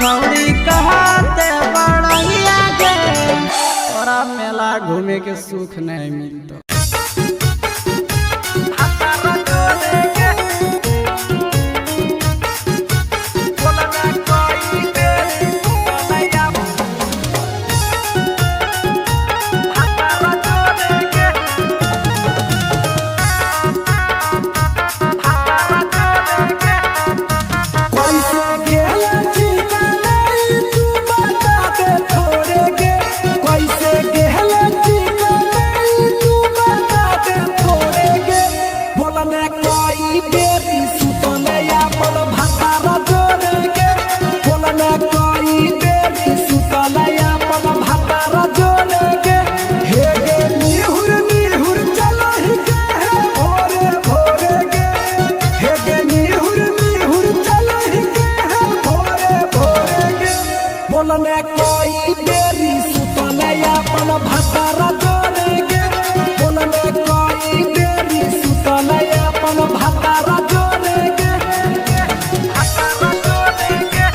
छौड़ी कहते बड़ैया गे तोरा मेला घूमे के सुख नहीं मिलता। बोलने कोई बेरी सुतले अपन भतारा जोड़ेगे, बोलने कोई बेरी सुतले अपन भतारा जोड़ेगे, भतारा जोड़ेगे,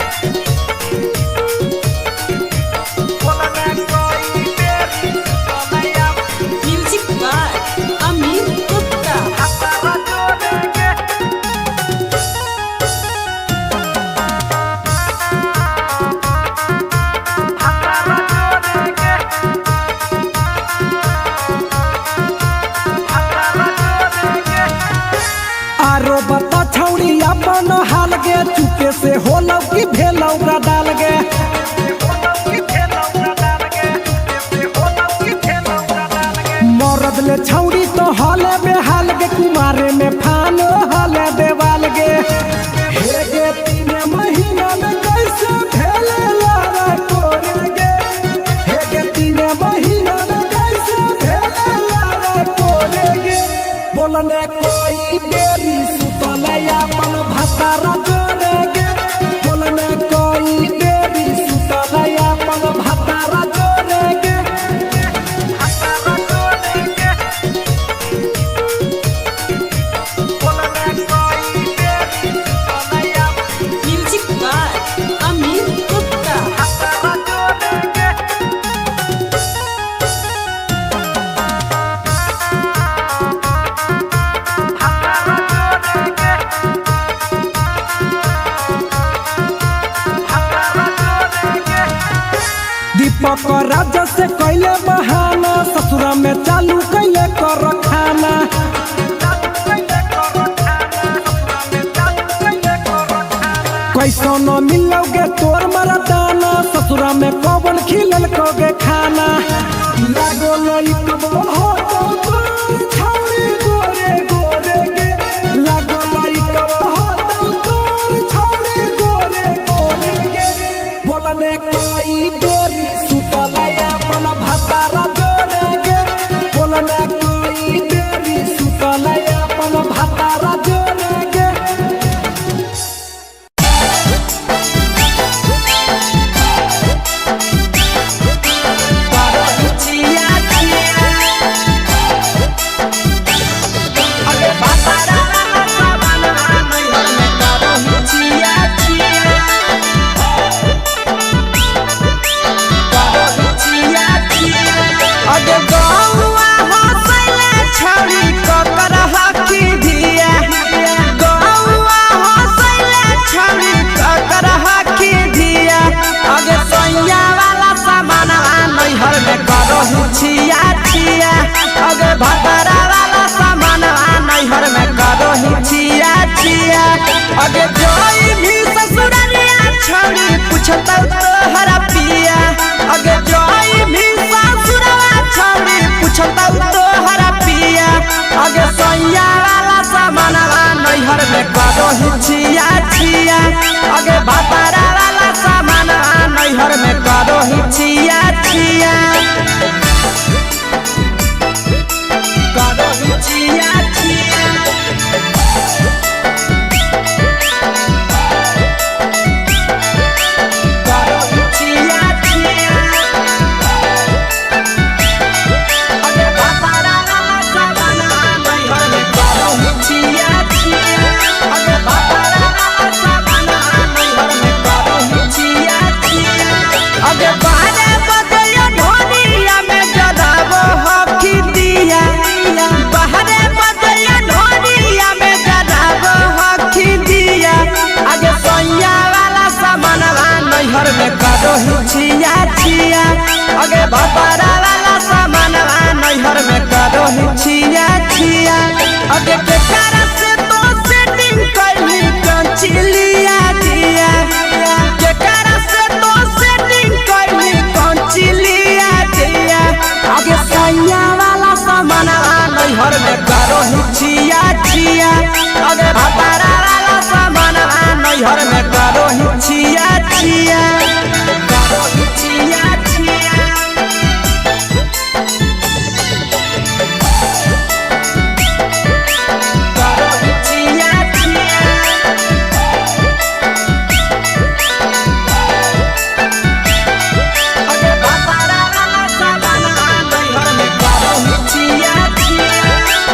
बोलने कोई बेरी सुतले अपन म्यूजिक बाय अमीर गुप्ता भतारा जोड़ेगे। आरो बता छौड़ी अपन हाल गे चुके से होलौ कि भेलौ डाल गे, मरद ले छौड़ी तो हाले बेहाल गे कुमारे में फान हाले देवाल गे, हे गे 3 महीना में कैसे भेले लारा कोरे गे, हे गे 3 महीना में कैसे भेले लारा कोरे गे, बोलने कोई बेरी सुतले अपन भतारा जोड़ेगे, बोलने कोई बेरी सुतले अपन भतारा जोड़ेगे, भतारा जोड़ेगे, बोलने कोई बेरी सुतले अपन म्यूजिक बाय अमीर गुप्ता भतारा जोड़ेगे। दीपक राजा से कैले बहाना ससुरा में चालू कैले कर खाना, कैसो न मिलोगे तोर मरदाना ससुरा में कौन खिलल कोगे खाना, लागो लई कब हो तो तोर छौड़ी गोरे गोरे गे, लागो लई कब हो तो तोर छौड़ी गोरे गोरे गे, बोलने कोई बेरी सुतले अपन भतारा जोड़ेगे, बोलने कोई बेरी सुतले अपन भतारा जोड़ेगे। अगे जोई भी ससुरालिया छौड़ी पूछता तोहरा पिया, अगे जोई भी ससुराला छौड़ी पूछता तोहरा पिया, अगे सैया वाला सामानवा नैहर में करो हिचिया छिया, अगे भतारा वाला सामानवा नैहर में करो हिचिया छिया, करो हिचिया छिया। करो नैहर में करो ही छिया छिया अगे भतारा वाला सामानवा नैहर में करो ही छिया छिया अगे के कारण से तो सेटिंग करली कंचिलिया दिया के कारण से तो सेटिंग करली कंचिलिया दिया अगे सैया वाला सामानवा नैहर में करो ही छिया छिया अगे भतारा वाला सामानवा नैहर में करो ही छिया छिया करो ही छिया छिया करो ही छिया छिया अगे भतारा वाला सामानवा नैहर में करो ही छिया छिया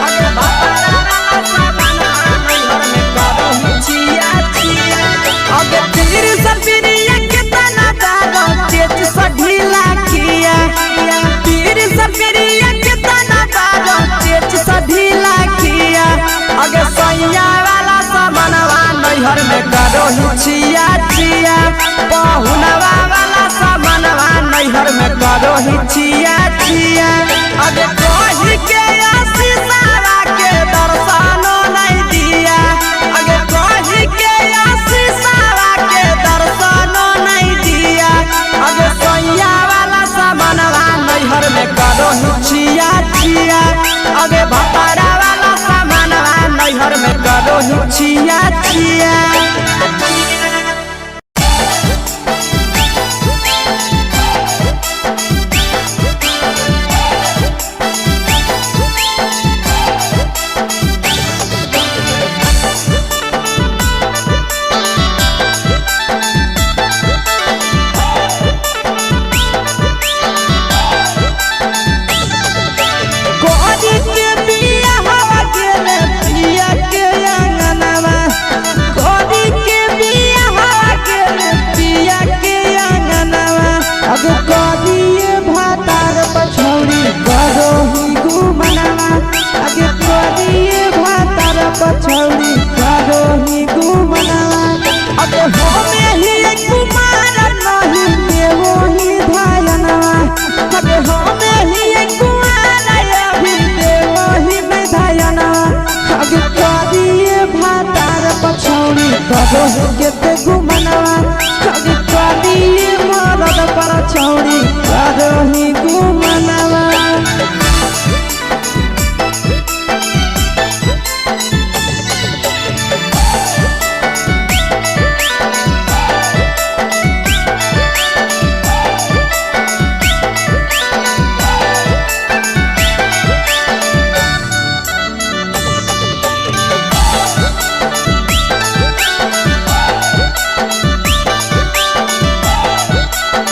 अगे भतारा वाला सामानवा नैहर में करो ही छिया छिया अगे तीर सपिरिया के तना दारो तेज सढीला किया तीर सपिरिया के तना दारो तेज सढीला किया अगे सैया वाला सामानवा नैहर में करो ही छिया छिया पहुनवा वाला सामानवा नैहर में करो ही छिया छिया अगे कही के आशीषवा के दर्शनो नहीं दिया अगे कही के आशीषवा के दर्शनो नहीं दिया अगे सैया वाला सामानवा नैहर में करो ही छिया छिया अगे भतारा वाला सामानवा नैहर में करो ही छिया छिया कोरी के बिया हवा गेले पिया के अंगनवा कोरी के बिया हवा गेले पिया के अंगनवा अब कोरिए भातार पछौरी करो ही गुमनवा अगे कोरिए भातार पछौरी करो ही गुमनवा अगे होमे ही कुमार नहीं देवो ही धायनवा अगे होमे ही कुमार अभी देवो ही विधायना अगे कोरिए भातार पछौरी करो ही केते गुमनवा अगे कोरिए मरद पर छौरी करो ही गुमनवा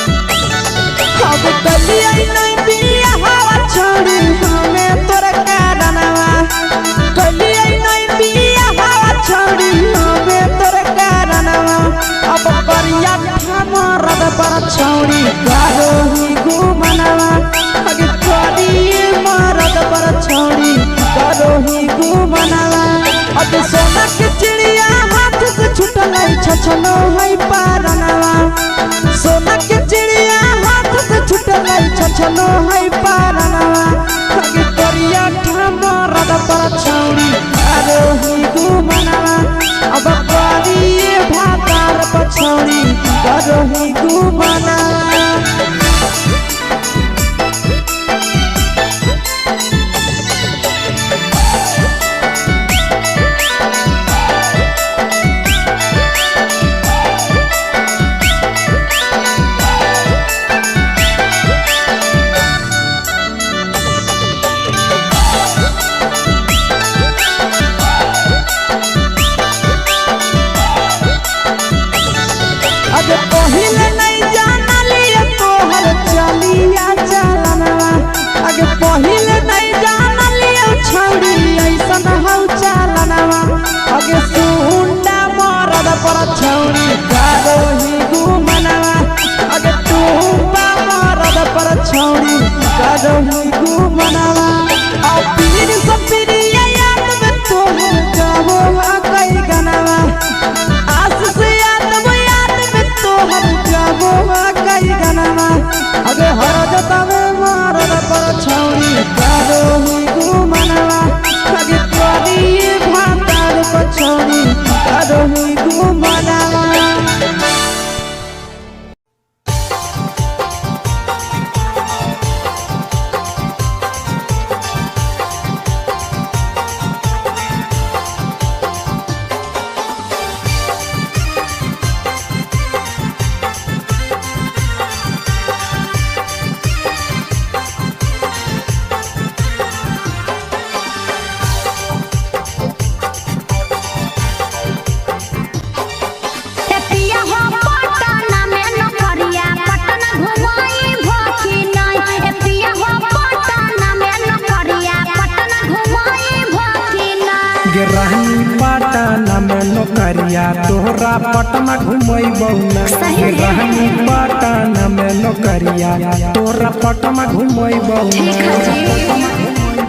अब कलिया नहीं बिया हवा छोड़ी हमें तोर कारणवा कलिया नहीं बिया हवा छोड़ी हमें तोर कारणवा अब करिया मरद पर छौड़ी करो ही गुमनवा अगे करिए मरद पर छौड़ी करो ही गुमनवा अब सोना के चिड़िया हाथ से छूटल छछनो है पारनवा सोना के चिड़िया हाथ से छूटल छछनो है पारनवा अगे करिया मरद पर छौड़ी करो ही गुमनवा अब करिए भातार पछौड़ी करो ही गुमनवा अगे पहिले नहीं जानलिए तोहर चलिया चलनवा अगे पहिले नहीं जानलिए छौड़ी ऐसन हौ चलनवा अगे सुंडा मरद पर छौड़ी करो ही गुमनवा अगे टूपा मरद पर छौड़ी करो ही गुमनवा और पीर सब पीरिया याद में तोहर गावो कई गनवा आस से याद में तोहर गावो नौकरिया तोहरा पटना घुमैबौ ना सही में। रहनी पटना में नौकरिया तोहरा पटना घुमैबौ ठीक है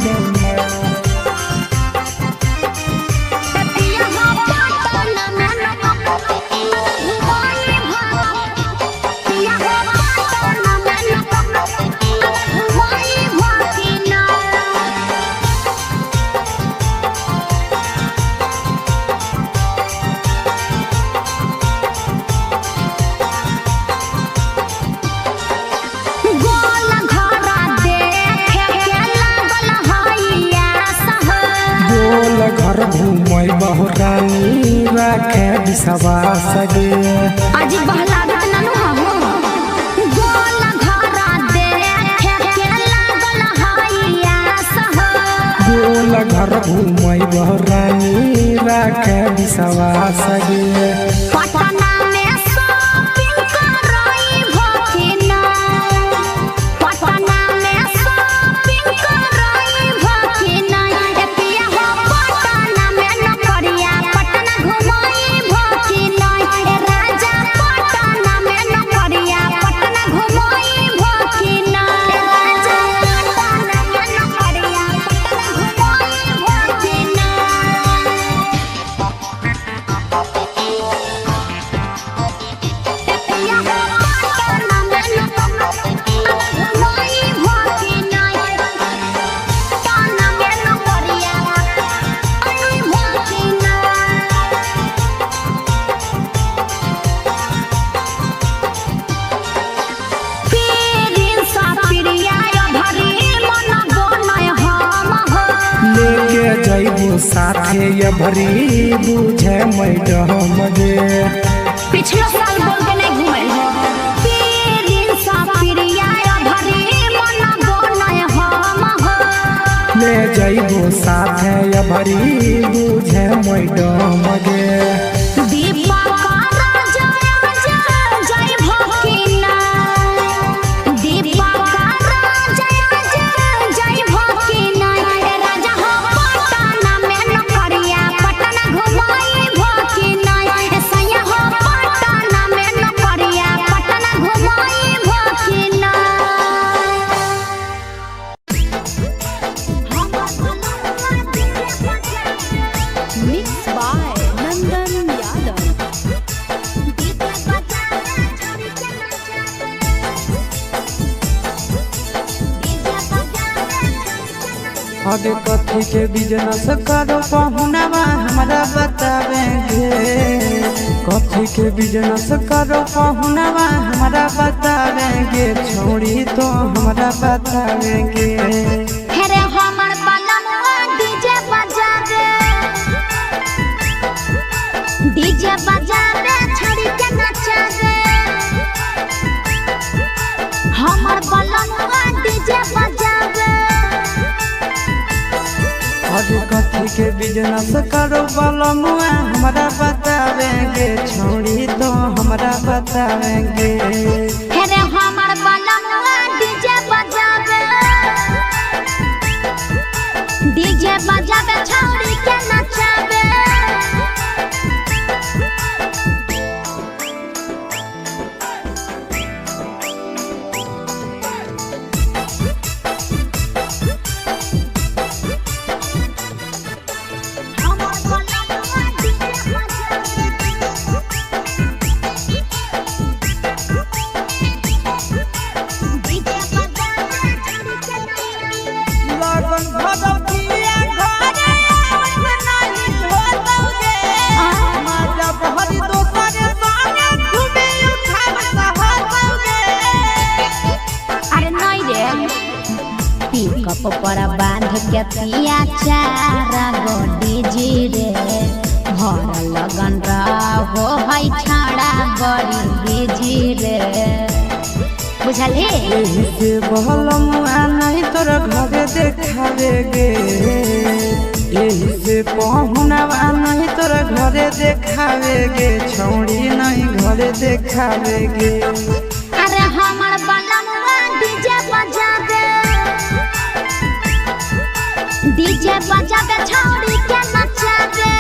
जी। घर घूमै बहुरानी राखे विश्वास गे आज बहलागत ननु हो गोल घरा देखे के लागल हइया सह गोल घर घूमै बहुरानी राखे विश्वास गे पटना में शॉपिंग करई भकिना पटना में शॉपिंग करई भकिना ए पिया हो पटना में नौकरिया पटना घुमई भकिना ए राजा पटना में नौकरिया पटना घुमई भकिना ए राजा पटना में नौकरिया पटना घुमई भकिना लेके जइबो साथे ये भरी बुझे मैडम गे पिछला साल बोल के नहीं घुमल हो पीरिन सा पिरिया भरी मन बनय हम हो ले जइबो साथे ये भरी बुझे मैडम गे दीपा का राजा जय भकिना दीपा का राजा जय भकिना ए राजा हो पटना में नौकरिया पटना घुमई भकिना ए सैया हो पटना में नौकरिया पटना घुमई भकिना मिक्स बाय नंदन यादव आगे कथी के बिजनेस करो पहुनावा हमरा बतावेंगे कथी के बिजनेस करो पहुनावा हमरा बतावेंगे छोड़ी तो हमरा बतावेंगे हेरे हमर बनवा डीजे बजावे छड़ी के नचावे हमर बनवा डीजे बजावे आगे कथी के बिजनेस करो बलमुआ हमरा बतावेंगे छोड़ी तो हमरा बतावेंगे हेरे हमर बनवा डीजे बजावे छड़ी के नचावे लगन भगवतिया घरे नहीं होतोगे माता बहरी दोसरे संगे घूमे उठाव सहतोगे अरे नहीं रे पिकअप पर बांध के पिया चारा गोडी जी रे भर लगन रहो है छाड़ा बड़ी बीजी रे बुझल हे एही से बहलमुआ नहीं तोर घरे देखावेगे एही से पहुनावा नहीं तोर घरे देखावेगे छौड़ी नहीं घरे देखावेगे अरे हमर बनवा डीजे बजावे छौड़ी के नचावे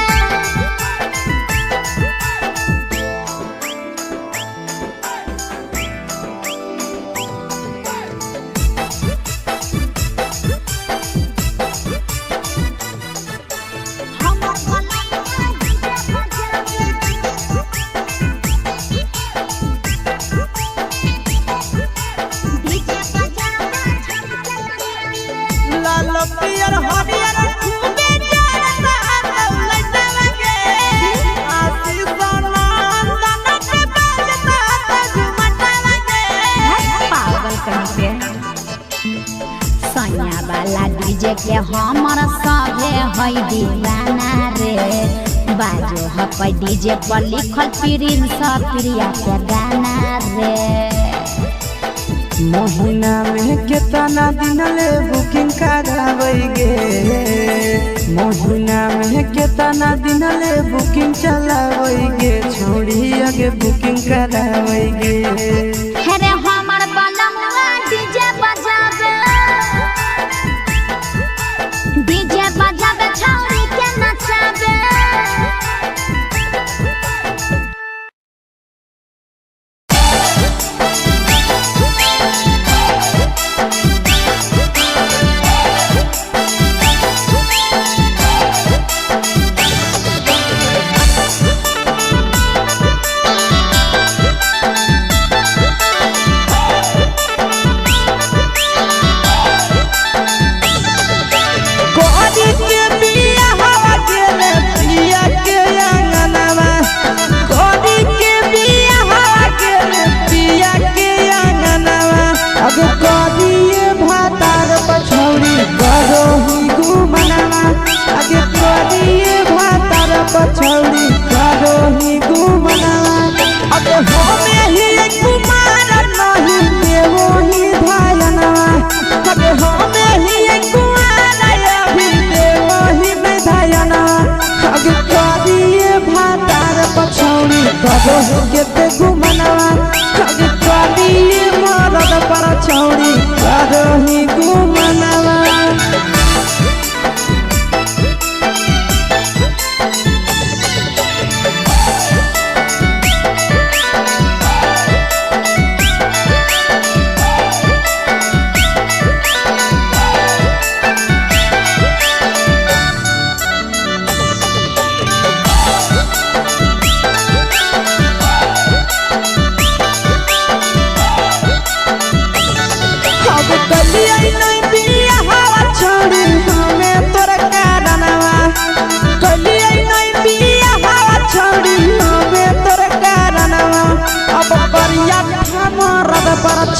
देखे हमर सभे है दीवाना रे बाजो हपै डीजे पर लिखल प्रिंस प्रिया के गाना रे महीना में कितना दिन ले बुकिंग करावेगे महीना में कितना दिन ले बुकिंग चलावेगे छोड़ी आगे बुकिंग करावेगे हेरे हमर बनवा डीजे बजावे छौरी के नचावे छौड़ी करो ही घूमना अब हमें ही कुमार नहीं देवो ही भायना अब हमें ही कुमार अभी देवो ही भायना अब करिए भातार पछौड़ी करो के घूमना अब करिए मरद पर छौड़ी करो ही घूमना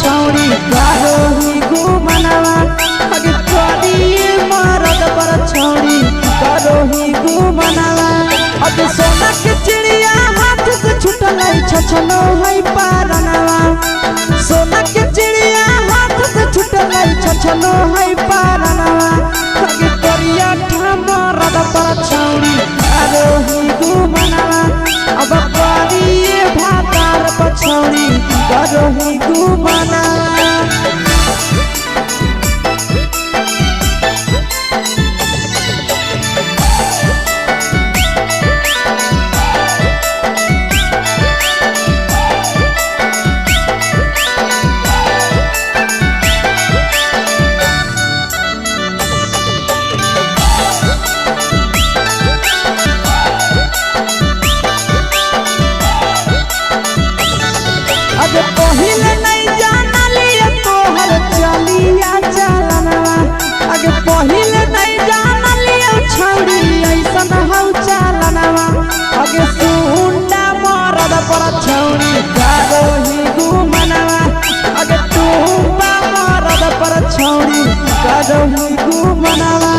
छौड़ी करो ही घूमना अगे करिए मरद पर छौड़ी करो ही घूमना अगे सोना के चिड़िया हाथ से छूटल छछनो है पारनवा सोना के चिड़िया हाथ से छूटल छछनो है पारनवा अगे करिया मरद पर छौड़ी करो ही घूमना अब करिए भातार पर छौड़ी करो ही घूमना पहिले नहीं जानलिए तोहर चलिया चलनवा अगे पहिले नहीं जानलिए छौड़ी ऐसन हौ चलनवा अगे सुंडा मरद पर छौड़ी करो ही घूमनवा अगे टूबा मरद पर छौड़ी करो ही घूमनवा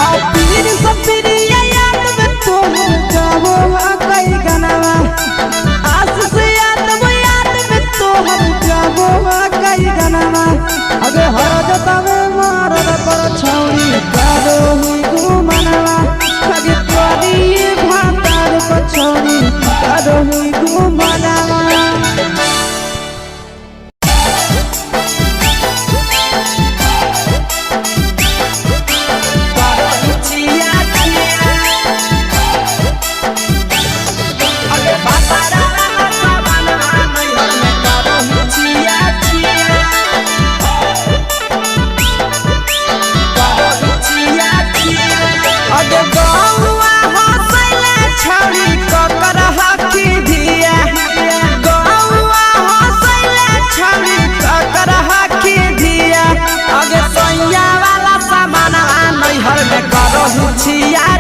और पीर सब पीरिया याद में तोहर जाबो कई गनवा आस से हम जाबो कई गनवा अगे हर जतावे मरद पर छौड़ी करो ही घूमनवा अगे करिए भातार पर छौड़ी करो ही घूमनवा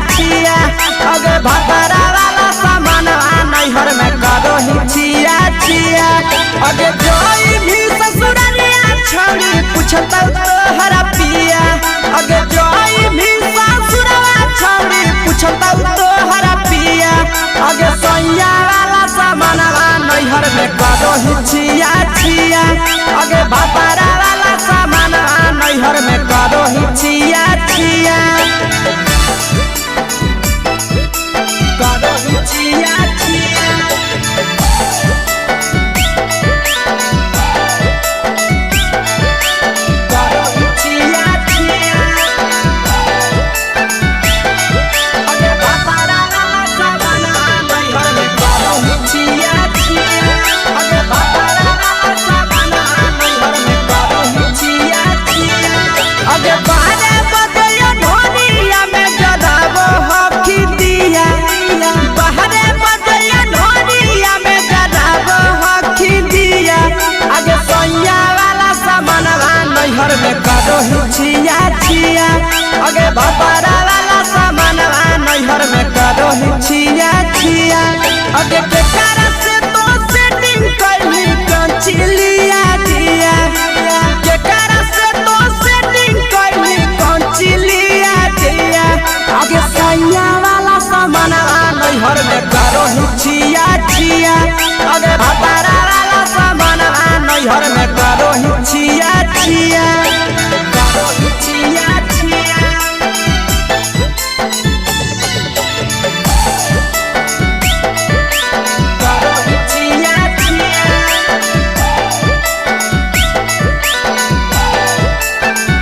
अगे भतरा वाला सामान नैहर में करो ही छिया छिया अगे जोई भी ससुरलिया छौड़ी पूछता तोहरा पिया अगे जोई करो हिचिया छिया अगे भातारा वाला सामान नैहर में करो हिचिया छिया करो हिचिया छिया करो हिचिया छिया अगे भातारा वाला सामान नैहर में करो हिचिया छिया अगे भातारा वाला सामान नैहर में करो हिचिया छिया अगे बारे बदलियो ढोलिया में जलावो हकी दिया बाहरे बदलियो ढोलिया में जलावो हकी दिया अगे सोया वाला सामान नैहर में करो हिचिया छिया अगे भातारा वाला सामान नैहर में करो हिचिया छिया अगे केकरा से तो सेटिंग कइली कंचिलिया दिया केकरा से तो सेटिंग कइली कंचिलिया दिया अगे सैया वाला सामान नैहर में करो हिचिया छिया अगे भातारा वाला सामान नैहर में करो हिचिया छिया करो हिचिया छिया करो हिचिया छिया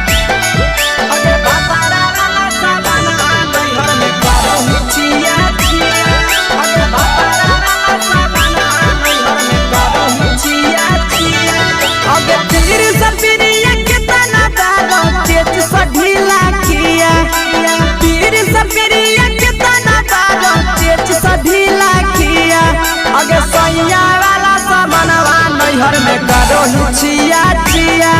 अगे भातारा वाला सामान नैहर में करो हिचिया छिया अगे भातारा वाला सामान नैहर में करो हिचिया छिया अगे तीर सपिरिया कितना दारो तेज सढीला किया तीर सपिरिया कितना दारो तेज सढीला किया अगे सैया वाला सामानवा नैहर में करो हिचिया छिया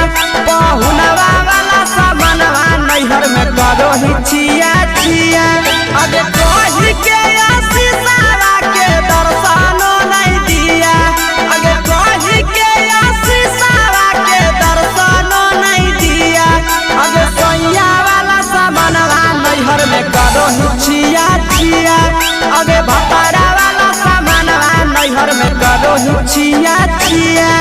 पहुनवा वाला सामानवा नैहर में करो हिचिया छिया अगे कही के आशीषवा के दर्शनो नहीं दिया अगे कही के आशीषवा के दर्शनो नहीं दिया अगे सैया वाला सामानवा नैहर में करो हिचिया छिया अगे भातारा वाला सामानवा नैहर में करो हिचिया छिया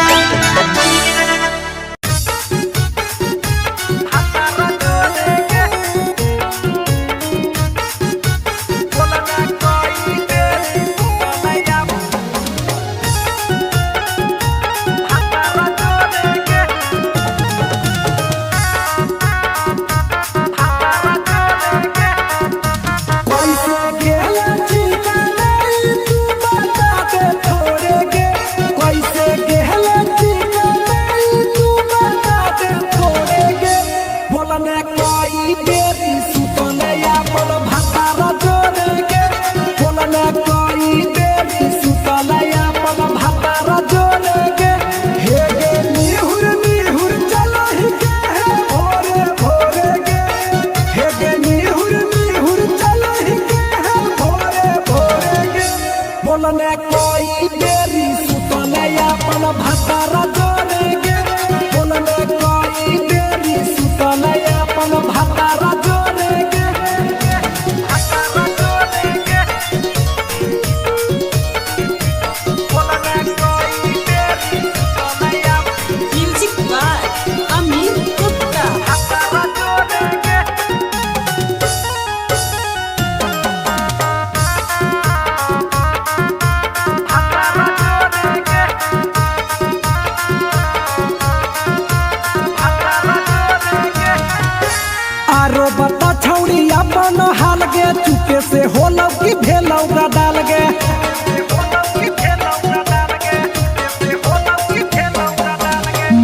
कैसे गेला चिकनाई तू बता दे छोड़ेगे कैसे गेला चिकनाई तू बता दे छोड़ेगे बोलने कोई बेरी सुतने या बोल भातारा जोड़ेगे बोलने कोई बेरी सुतने या बोल भातारा जोड़ेगे हे गे निहुर निहुर चलो ही के है भोरे भोरे गे हे गे निहुर निहुर चलो ही के है भोरे भोरे गे बोलने कोई बेरी सुतने या बोल भातारा जोड़ेगे बोलने कोई बेरी सुतने या बोल भातारा जोड़ेगे भातारा जोड़ेगे बोलने कोई बेरी सुतने या म्यूजिक बाय अमित गुप्ता भातारा जोड़ेगे आरो बता छौड़ी अपन हाल गे चुपे से होलौ की भेलौ का डाल गे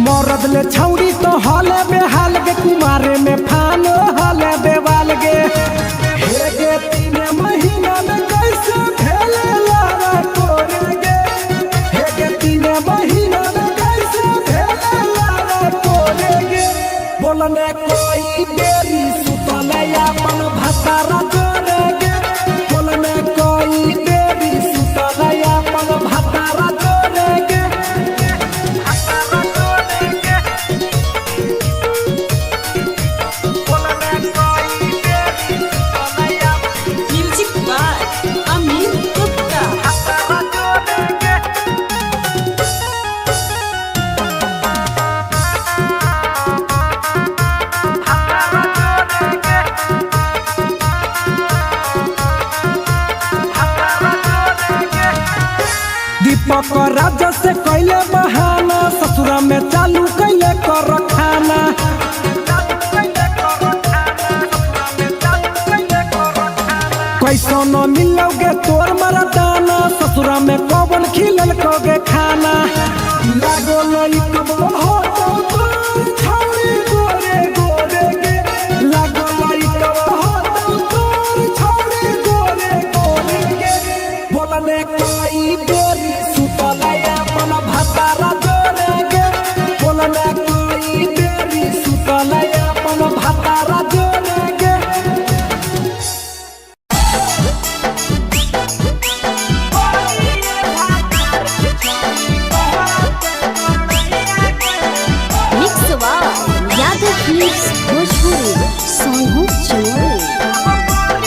मरद ले छौड़ी तो हले बेहाल गे कुमारे में फानो हले देवाल गे हे गे 3 महीना में कैसे भेले लारा कोरे गे हे गे 3 महीना में कैसे भेले लारा कोरे गे बोलने कोई बेरी सुतने अपन भातारा जोड़ेगे बोलने कोई बेरी सुतने अपन भातारा जोड़ेगे भातारा जोड़ेगे से कैले बहाना ससुरा में चालू कैले कर खाना कैसो न मिलोगे तोर मरदाना ससुरा में कौन खिलल कोगे खाना लागो लइक हो तो तोर छौरी गोरे गोरे गे लागो लइक हो तो तोर छौरी गोरे गोरे गे बोलने कोई बेरी सुतलया मन भतारा जोरे गे बोलने कोई बेरी सुतलया मन भतारा जोरे गे भोजपुरी सोनू चोरी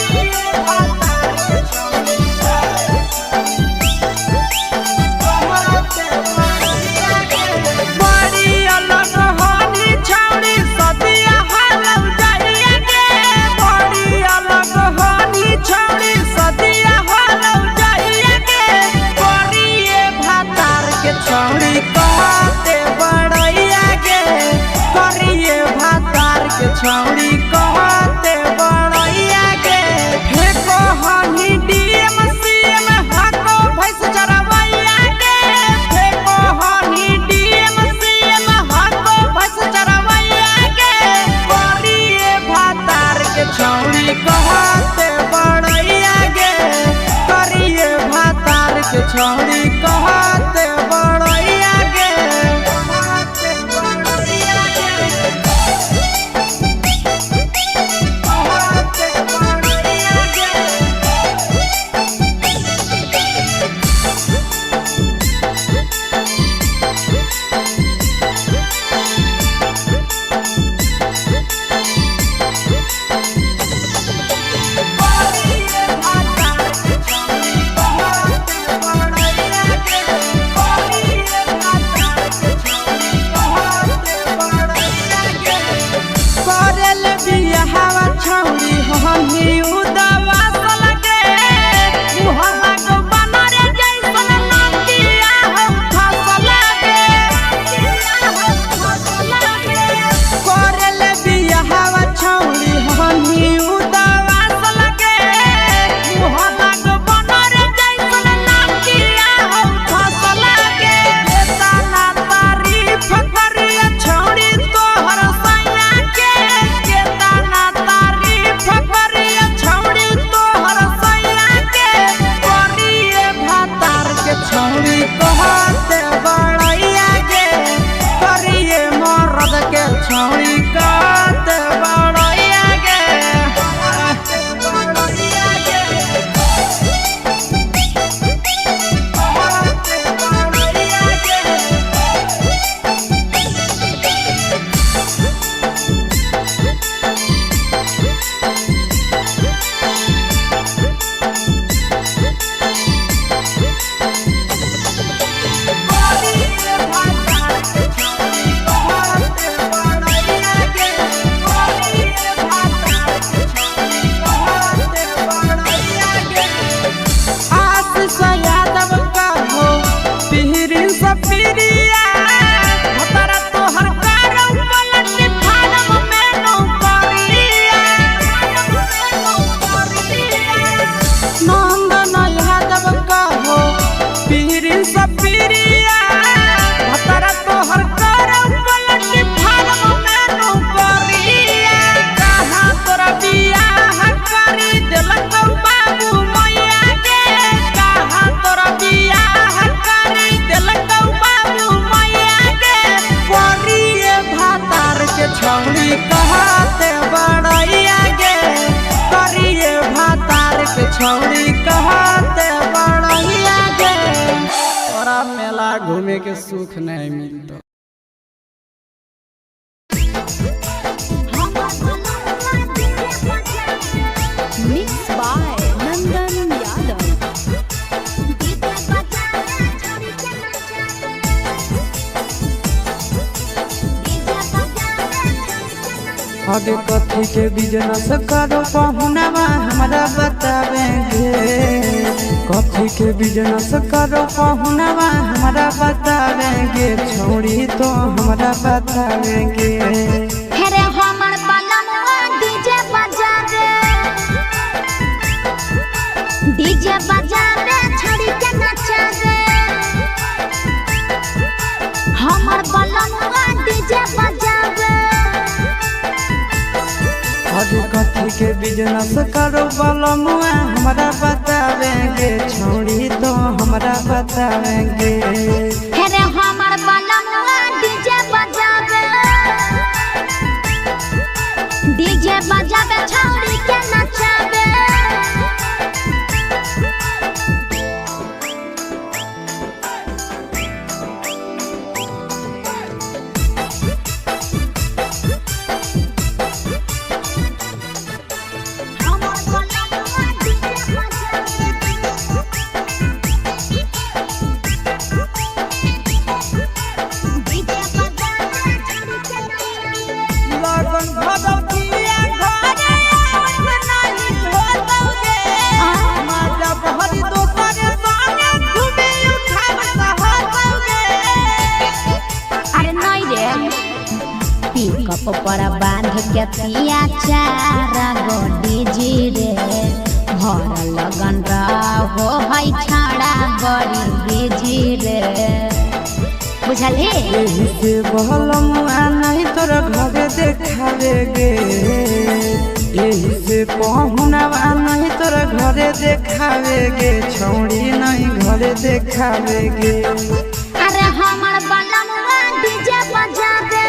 छौड़ी कहते बड़ैया के फेको हनी डीएम सीएम हाको भैंस चरवैया के फेको हनी डीएम सीएम हाको भैंस चरवैया के करिए भातार के छौड़ी कहते बड़ैया के करिए भातार के छौड़ी कहते बड़ैया के छौड़ी कहते बड़ैया गे करिए भातार के छौड़ी कहते बड़ैया गे तोरा मेला घूमे के सुख नहीं मिलता। मिक्स बाय नंदन यादव। आगे कथी के बिजनेस करो पहुनवा हमरा बतावेंगे, कथी के बिजनेस करो पहुनवा हमरा बतावेंगे, छोड़ी तो हमरा बतावेंगे। हेरे हमर बलमुआ डीजे बजावे, डीजे बजावे छड़ी के नचावे। हमर बलमुआ डीजे बजावे। आगे कथी के बिजनेस करो बलमुआ हमरा बतावेंगे, छोड़ी तो हमरा बतावेंगे। हेरे हमर बलमुआ डीजे बजावे, डीजे बजावे छड़ी के नचावे। पिकअप पर बांध के पिया चारा गोडी जी रे, भर लगन रहो है छाड़ा बड़ी बीजी रे, बुझली। यही से बहलमुआ नहीं तोरा घरे देखावेगे, यही से पहुनवा नहीं तोरा घरे देखावेगे, छोड़ी नहीं घरे देखावेगे। अरे हमर बलमुआ डीजे बजावे,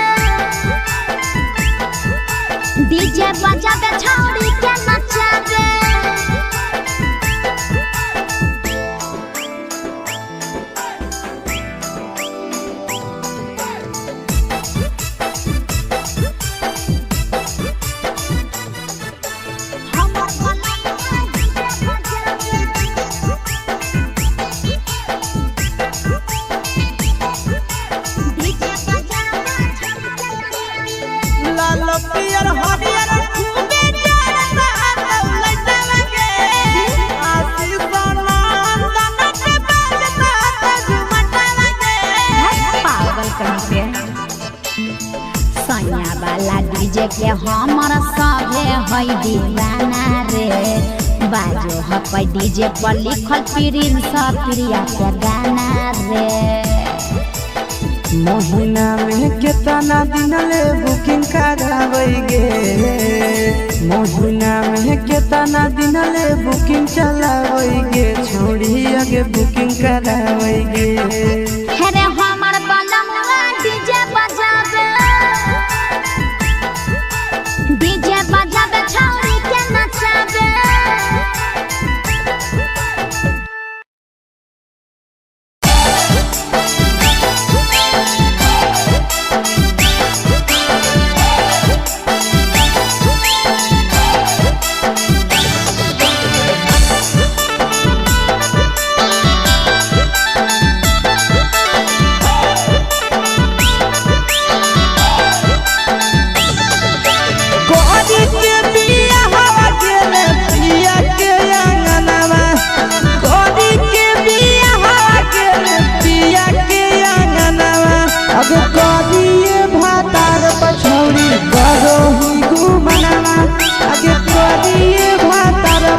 डीजे बजावे छौड़ी के नचावे। हमर बलमुआ डीजे बजावे, डीजे बजावे छौड़ी के नचावे। लाल पियर हरियर खूबे जरता दौलत लगे, आशीष नंदन के बजता झुमट लगे। पागल कहीं पे सैया वाला डीजे के हमर सभे है दीवाना रे, बाजो हपै डीजे पर लिखल प्रिंस प्रिया के गाना रे। महीना में कितना दिन ले बुकिंग करावेगे, महीना में कितना दिन ले बुकिंग चलावेगे, छोड़ी आगे बुकिंग करावेगे। हेरे हमर बलमुआ डीजे बजावे, डीजे बजावे छौड़ी के नचावे।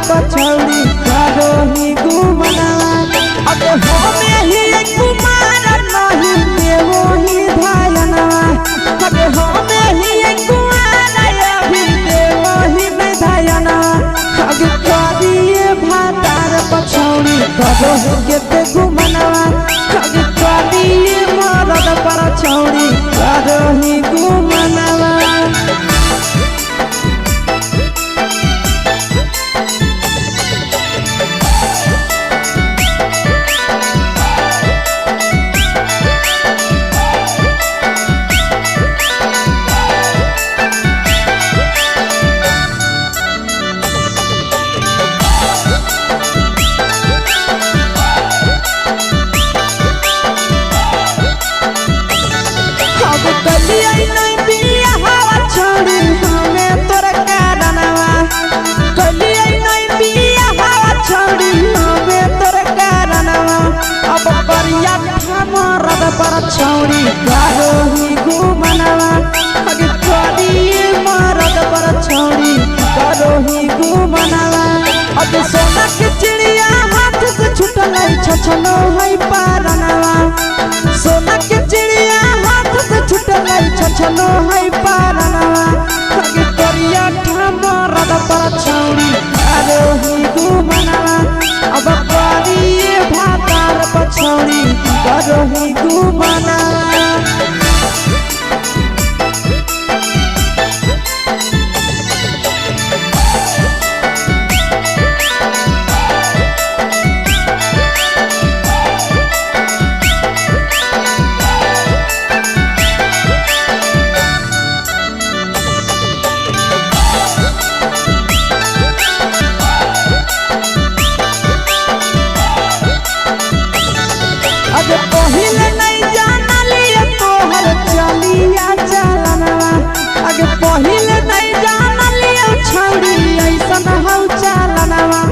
पछौड़ी करो ही घुमना, अब हमें ही कुमार नहीं देवो ही धायना, अब हमें ही कुमार अभी देवो ही नहीं धायना। अब करिए भातार पछौड़ी करो ही के घुमना, अब करिए मरद पछौड़ी करो ही घुमना। मरद पर छौड़ी करोही घुमनवा अगे करिए मरद पर छौड़ी करोही घुमनवा अगे सोना के चिड़िया हाथ से छूटल छछनो है पारनवा सोना के चिड़िया हाथ से छूटल छछनो है पारनवा अगे करिया मरद पर छौड़ी करोही घुमनवा अब करिए भातार पछौड़ी करोही घुमनवा अगे पहिले नहीं जानलिए तोहर चलिया चलनवा अगे पहिले नहीं जानलिए छौड़ी ऐसन हौ चलनवा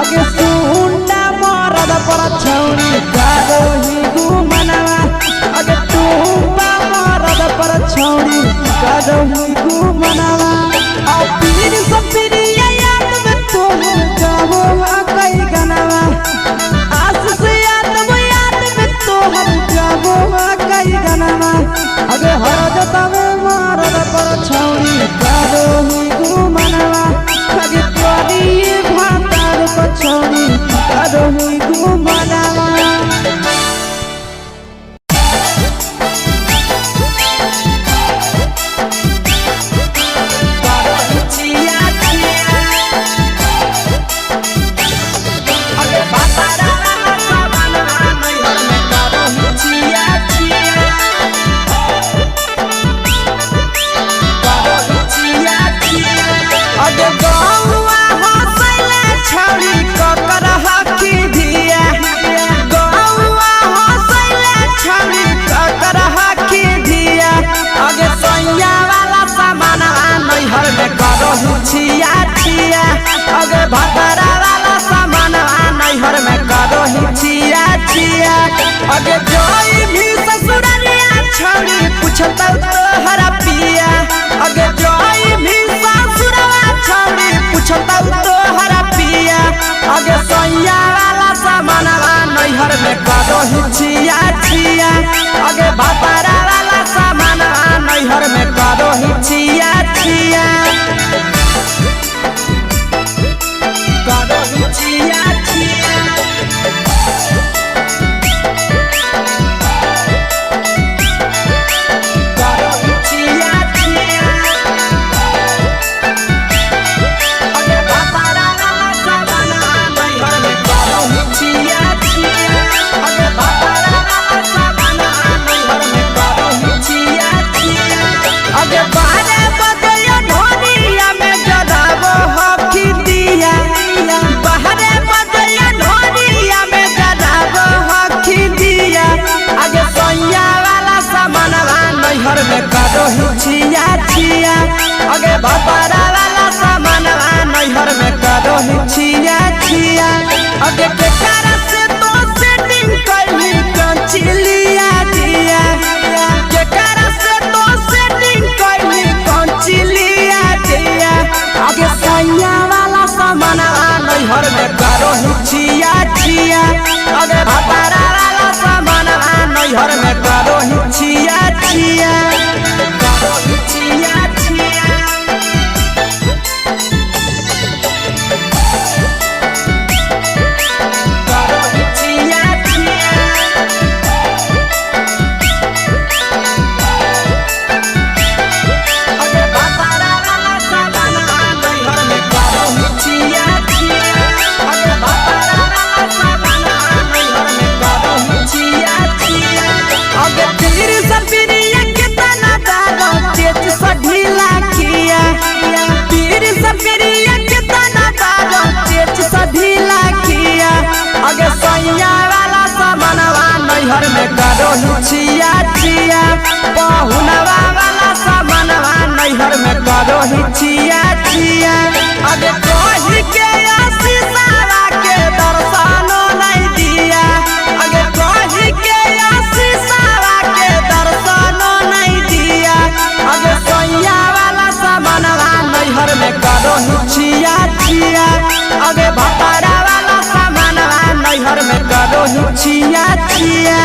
अगे सुंडा मरद पर छौड़ी करोही घुमनवा अगे टूपा मरद पर छौड़ी करोही घुमनवा आ पीर सब पीरिया याद में तोहर जाबो कई गनवा आस से तोहर जाबो कई गनवा अगे हर जतवे मरद पर छौड़ी करोही घुमनवा अगे करिए भातार पर छौड़ी करोही घुमनवा छिया छिया अगे भतरा वाला सामान नैहर में करोही छिया छिया अगे जोई भी ससुरलिया छौड़ी पूछत तोहरा पिया अगे जोई भी ससुरवा छौड़ी पूछत तोहरा पिया अगे सैया वाला सामान नैहर में करोही छिया छिया अगे भतरा वाला सामान नैहर में करोही छिया छिया करोही छिया छिया करोही छिया छिया अगे भतरा वाला सामान नैहर में करोही छिया छिया अगे भतरा वाला सामान नैहर में करोही छिया छिया अगे बारे बदलिया ढोनिया में जलाबो हकी दिया बाहरे बदलिया ढोनिया में जलाबो हकी दिया आगे सैया वाला सामान नैहर में करोही छिया छिया आगे भतरा वाला सामान नैहर में करोही छिया छिया आगे केकरा से तो सेटिंग करली कंचिलिया दिया केकरा से तो सेटिंग करली कंचिलिया दिया आगे सैया वाला सामान नैहर में करोही छिया छिया आगे भतरा वाला सामान नैहर में करोही छिया छिया करोही छिया छिया करोही छिया छिया अगे भतरा वाला सामान नैहर में करोही छिया छिया अगे भतरा वाला सामान नैहर में करोही छिया छिया अगे पीर सपरिया कितना दारो तेज सढीला किया पीर सपरिया कितना दारो तेज सढीला किया अगे सैया वाला सामान नैहर में करोही छिया छिया पहुनवा वाला सामान नैहर में करोही छिया छिया अगे कही के आशीषवा के दर्शनो नहीं दिया अगे कही के आशीषवा करो हिचिया चिया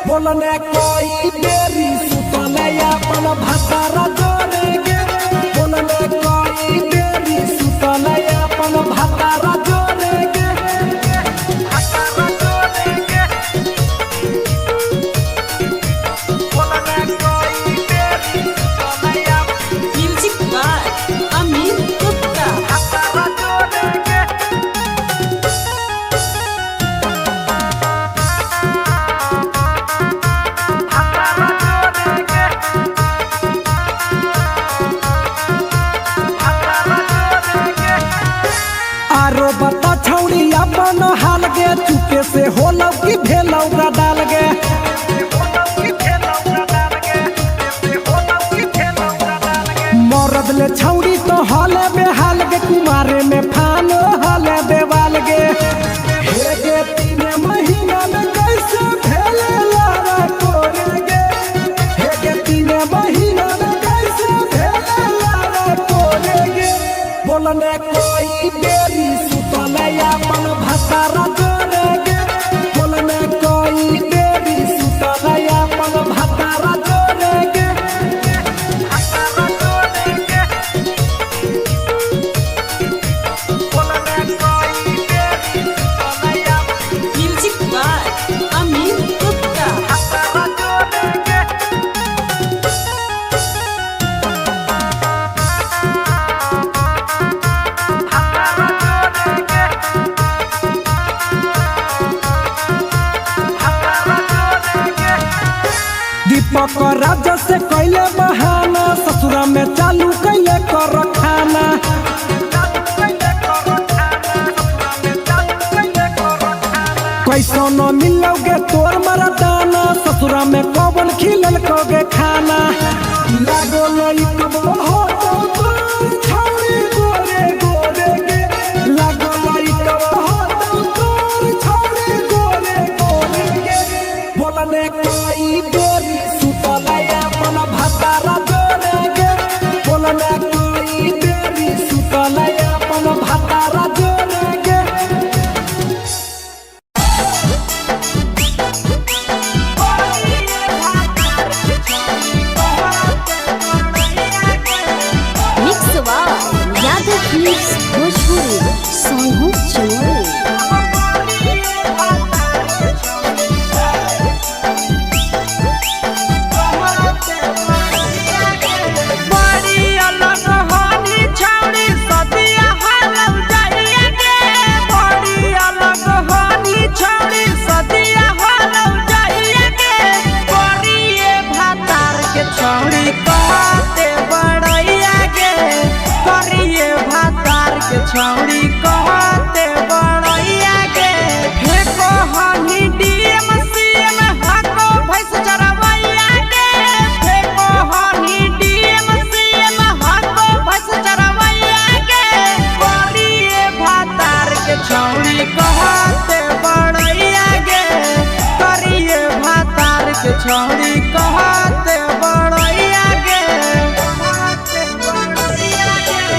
बोलने कोई देरी सुतले अपन भतारा जोड़े गे बोलने कोई देरी सुतले अपन भतारा जोड़े गे भतारा जोड़े गे बोलने कोई देरी सुतले अपन म्यूजिक बाय अमित गुप्ता। भतारा जोड़े गे आरो बता छौड़ी अपन हाल गे चुपे से होलौ की भेलौ डाल गे मरद ले छौड़ी तो हाले बेहाल गे कुमारे में फानो हाले देवाल गे हे गे 3 महीना में कैसे भेले लारा कोरे गे हे गे 3 महीना में कैसे भेले लारा कोरे गे बोलने कोई देरी सुतले अपन भतारा जोड़े गे बोलने कोई देरी सुतले अपन भतारा जोड़े गे भतारा जोड़े गे बोलने कोई देरी सुतले अपन म्यूजिक बाय अमित गुप्ता। भतारा जोड़े गे दीपक राजा से कैले बहाना ससुरा में चालू कैले कर खाना कैसो न मिलोगे तोर मरदाना ससुरा में कौन खिलल कोगे खाना लागो लई कब हो तो तोर छौरी गोरे गोरे गे लागो लई कब हो तो तोर छौरी गोरे गोरे गे बोलने कोई देरी सुतले अपन भतारा जोड़े गे बोलने कोई देरी सुतले अपन भतारा जोड़े गे mix by Yadav films Bhojpuri Sonu चोरी। बड़ी अलग हानी छौड़ी सदिया हालौ जाइए गे बड़ी अलग हानी छौड़ी सदिया हालौ जाइए गे करिए भातार के छौड़ी कहते बड़ैया गे करिए भातार के छौड़ी कहते बड़ैया गे हे कहनी डीएम सीएम हाको भैंस चरवैया गे हे कहनी डीएम सीएम हाको भैंस चरवैया गे करिए भातार के छौड़ी कहते बड़ैया गे करिए भातार के छौड़ी कहते बड़ैया गे कहते बड़ैया गे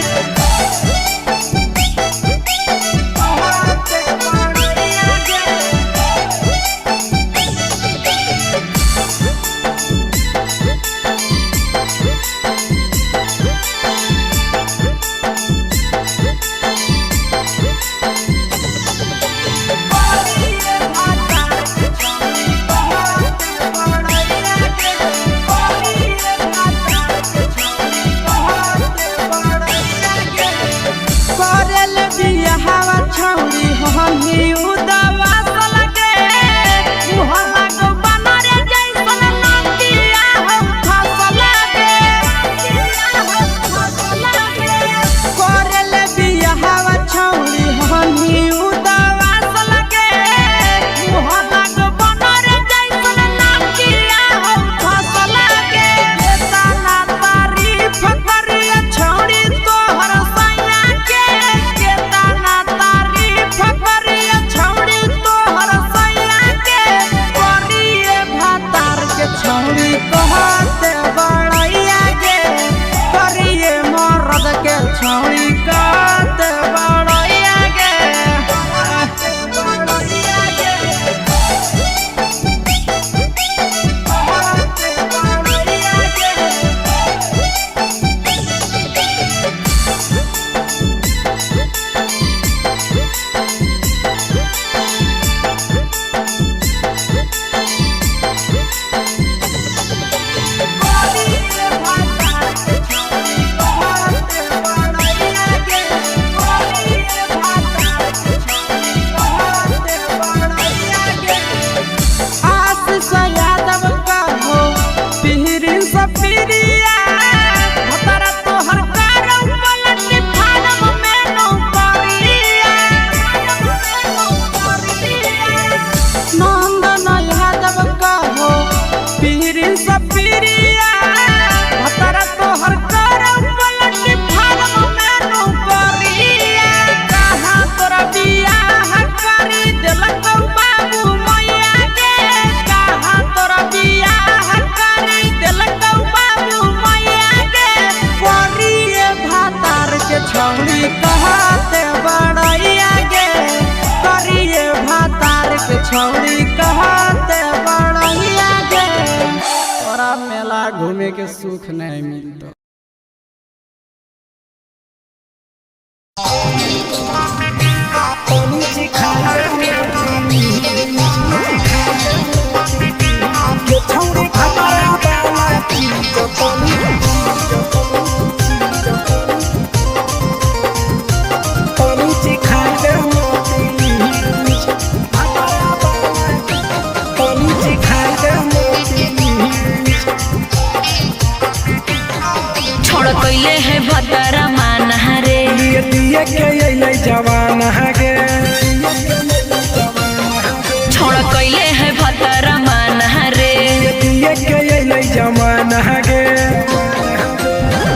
छौड़ी कहते बड़ैया गे करिए भातार के छौड़ी कहते बड़ैया गे तोरा मेला घूमे के सुख नहीं मिलता। छोड़ कैले है भतरा माना रे दिए के अइलै जवान गे छोड़ कैले है भतरा माना रे दिए के अइलै जवान गे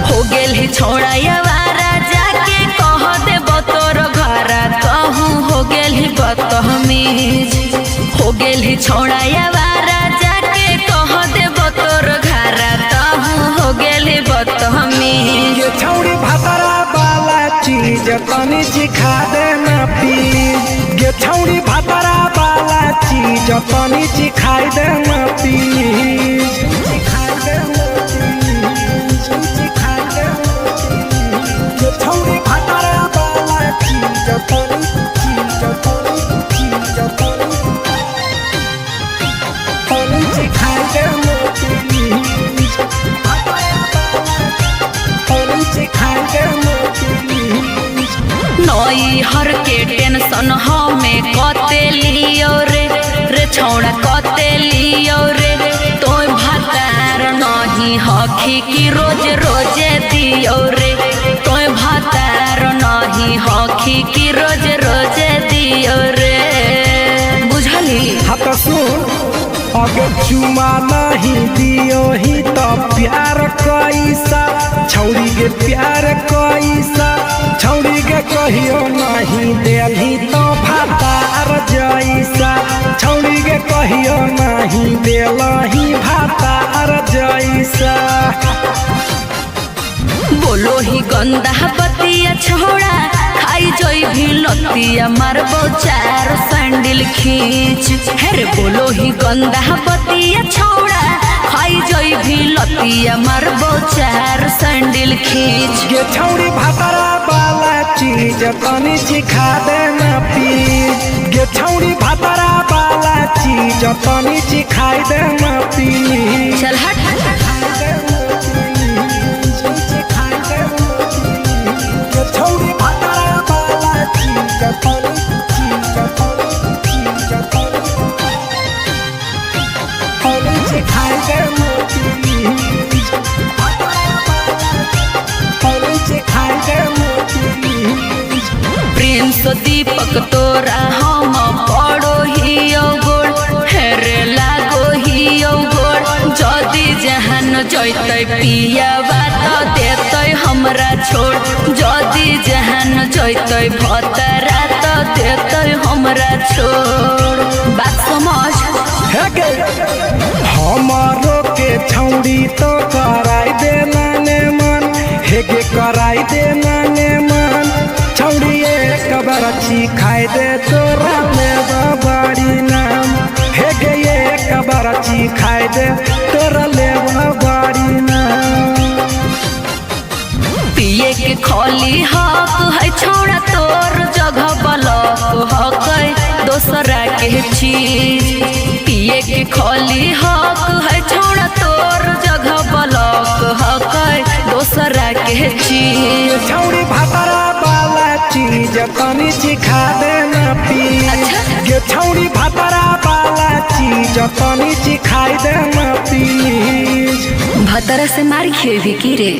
हो गेल ही छोड़ा यावारा जाके कह दे बतोर घरा कहूँ हो गेल ही बदतमीज हो गेल ही छोड़ा यावारा जाके कह दे बतोर घरा कहूँ हो गेल ही बदतमीज। ये छौड़ी भातरा वाला चीज तनी सिखा देना प्लीज ये छौड़ी भातरा वाला चीज तनी सिखाई देना प्लीज ये छौड़ी भातरा वाला चीज तनी सिखाई देना प्लीज नई हर के टेंशन हमें कते लियो रे छौड़ा कते लियो रे तो भातार नहीं हखी की रोज रोजे दियो रे तो भातार नहीं हखी की रोज रोजे दियो रे बुझली। हाँ तो सुन अगर चुमा नहीं दियो ही तो प्यार कैसा छौड़ी के प्यार कैसा छौड़ी के कहियो नहीं देली तो भातार जैसा छौड़ी के कहियो नहीं देलही भातार जैसा। बोलो ही गंदा बतिया छोड़ा खाई जोई भी लतिया मारबो चार सैंडल खींच हेरे बोलो ही गंदा बतिया छोड़ा खाई जोई भी लतिया मारबो चार सैंडल खींच। ये छौड़ी भातरा वाला चीज तनी सिखा देना प्लीज ये छौड़ी भातरा वाला चीज तनी सिखाई देना प्लीज। चल हट छौड़ी भातरा वाला चीज सिखाई देना प्लीज सिखाई देना प्लीज। प्रिंस दीपक तोरा हम पड़ो ही गोड़ हेरे लागो ही गोड़ जदी जहान जैते पिया बात देते हमरा छोड़ जदी जहान जैते भतरा तो देते हमरा छोड़ बात समझ। हमारो के छौड़ी तो कराई देना ने मन हेगे कराई देना ने मन छौड़ी एक बार सिखाई दे तोरा में बड़ी नाम हेगे एक बार सिखाई दे तोरा ले बड़ी नाम। पिए के खोली हक है छोड़ा तोर जगह बलक हक दोसरा के चीज पिए के खोली हक है छोड़ा तोर जगह बलक हक दोसरा के चीज। छौड़ी भातरा वाला चीज तनी सिखा देना प्लीज ये छौड़ी भातरा वाला चीज तनी सिखाई देना प्लीज। भतरा से मार खेबी की रे।